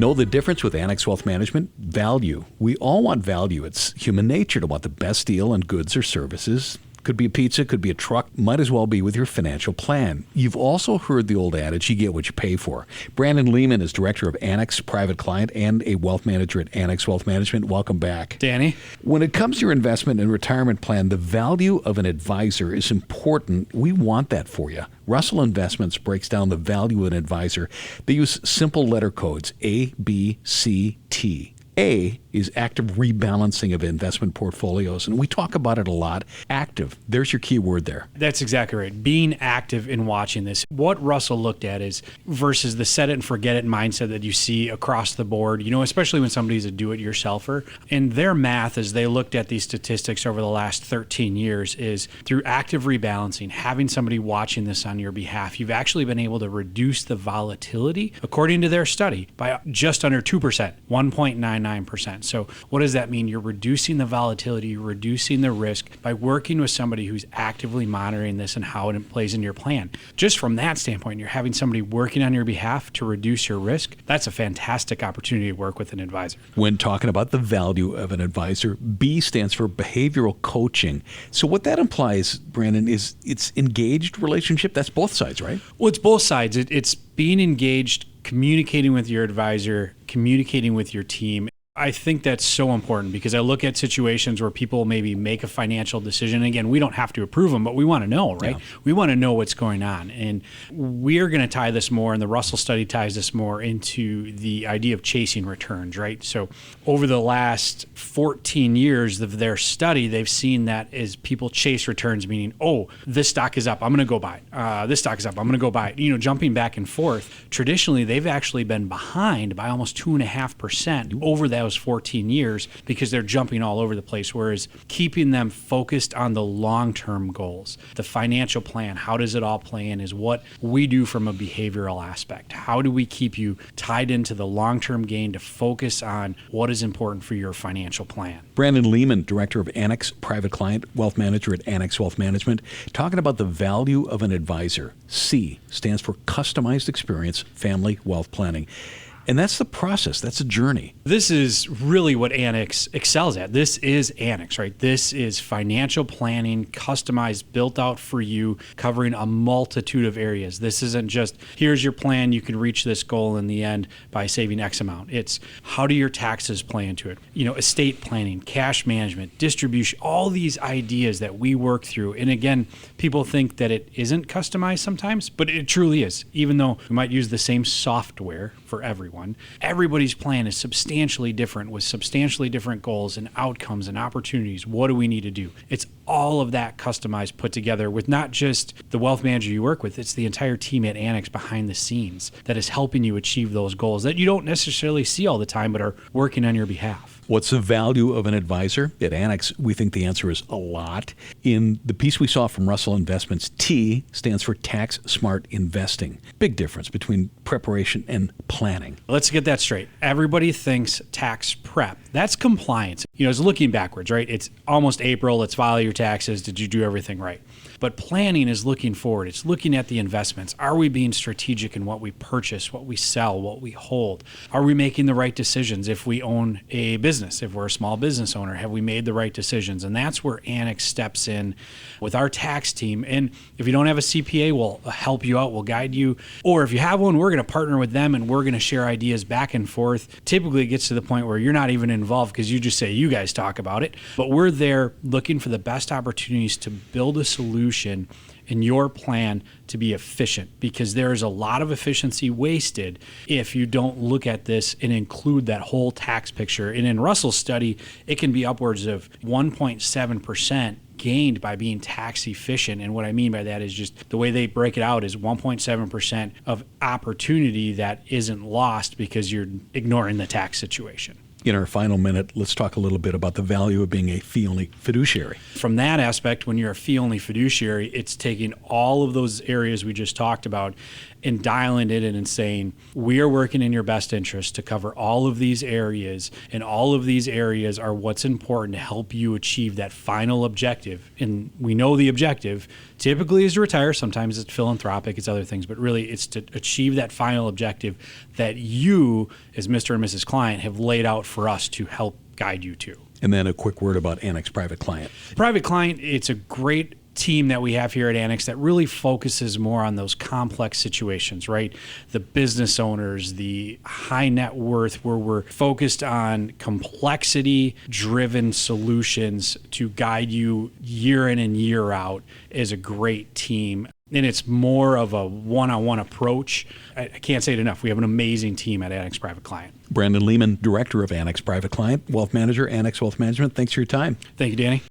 Know the difference with Annex Wealth Management? Value. We all want value. It's human nature to want the best deal on goods or services. Could be a pizza, could be a truck, might as well be with your financial plan. You've also heard the old adage, you get what you pay for. Brandon Lehman is director of Annex Private Client and a wealth manager at Annex Wealth Management. Welcome back. Danny. When it comes to your investment and retirement plan, the value of an advisor is important. We want that for you. Russell Investments breaks down the value of an advisor. They use simple letter codes, A, B, C, T. A is active rebalancing of investment portfolios, and we talk about it a lot. Active, there's your key word there. That's exactly right. Being active in watching this. What Russell looked at is versus the set it and forget it mindset that you see across the board, especially when somebody's a do-it-yourselfer. And their math, as they looked at these statistics over the last 13 years, is through active rebalancing, having somebody watching this on your behalf, you've actually been able to reduce the volatility, according to their study, by just under 2%, 1.99%. So what does that mean? You're reducing the volatility, you're reducing the risk by working with somebody who's actively monitoring this and how it plays in your plan. Just from that standpoint, you're having somebody working on your behalf to reduce your risk. That's a fantastic opportunity to work with an advisor. When talking about the value of an advisor, B stands for behavioral coaching. So what that implies, Brandon, is it's engaged relationship. That's both sides, right? Well, it's both sides. It's being engaged, communicating with your advisor, communicating with your team. I think that's so important because I look at situations where people maybe make a financial decision. Again, we don't have to approve them, but we want to know, right? Yeah. We want to know what's going on. And we are going to tie this more, and the Russell study ties this more into the idea of chasing returns, right? So over the last 14 years of their study, they've seen that as people chase returns, meaning, oh, this stock is up, I'm going to go buy it. This stock is up, I'm going to go buy it. Jumping back and forth. Traditionally, they've actually been behind by almost 2.5% over that 14 years because they're jumping all over the place, whereas keeping them focused on the long-term goals, the financial plan, how does it all play in is what we do from a behavioral aspect. How do we keep you tied into the long-term gain to focus on what is important for your financial plan? Brandon Lehman, director of Annex Private Client, wealth manager at Annex Wealth Management, talking about the value of an advisor. C stands for customized experience, family wealth planning. And that's the process. That's a journey. This is really what Annex excels at. This is Annex, right? This is financial planning, customized, built out for you, covering a multitude of areas. This isn't just, here's your plan, you can reach this goal in the end by saving X amount. It's how do your taxes play into it? Estate planning, cash management, distribution, all these ideas that we work through. And again, people think that it isn't customized sometimes, but it truly is. Even though we might use the same software for everyone, everybody's plan is substantially different with substantially different goals and outcomes and opportunities. What do we need to do? It's all of that customized, put together with not just the wealth manager you work with, it's the entire team at Annex behind the scenes that is helping you achieve those goals that you don't necessarily see all the time, but are working on your behalf. What's the value of an advisor? At Annex, we think the answer is a lot. In the piece we saw from Russell Investments, T stands for tax smart investing. Big difference between preparation and planning. Let's get that straight. Everybody thinks tax prep. That's compliance. It's looking backwards, right? It's almost April. Let's file your taxes. Did you do everything right? But planning is looking forward. It's looking at the investments. Are we being strategic in what we purchase, what we sell, what we hold? Are we making the right decisions if we own a business? If we're a small business owner, have we made the right decisions? And that's where Annex steps in with our tax team. And if you don't have a CPA, we'll help you out, we'll guide you. Or if you have one, we're going to partner with them and we're going to share ideas back and forth. Typically, it gets to the point where you're not even involved because you just say, you guys talk about it. But we're there looking for the best opportunities to build a solution in your plan to be efficient, because there is a lot of efficiency wasted if you don't look at this and include that whole tax picture. And in Russell's study, it can be upwards of 1.7% gained by being tax efficient. And what I mean by that is just the way they break it out is 1.7% of opportunity that isn't lost because you're ignoring the tax situation. In our final minute, let's talk a little bit about the value of being a fee-only fiduciary. From that aspect, when you're a fee-only fiduciary, it's taking all of those areas we just talked about and dialing it in and saying, we are working in your best interest to cover all of these areas, and all of these areas are what's important to help you achieve that final objective. And we know the objective typically is to retire. Sometimes it's philanthropic, it's other things, but really it's to achieve that final objective that you, as Mr. and Mrs. Client, have laid out for us to help guide you to. And then a quick word about Annex Private Client. Private Client, it's a great team that we have here at Annex that really focuses more on those complex situations, right? The business owners, the high net worth, where we're focused on complexity-driven solutions to guide you year in and year out, is a great team. And it's more of a one-on-one approach. I can't say it enough. We have an amazing team at Annex Private Client. Brandon Lehman, Director of Annex Private Client, Wealth Manager, Annex Wealth Management. Thanks for your time. Thank you, Danny.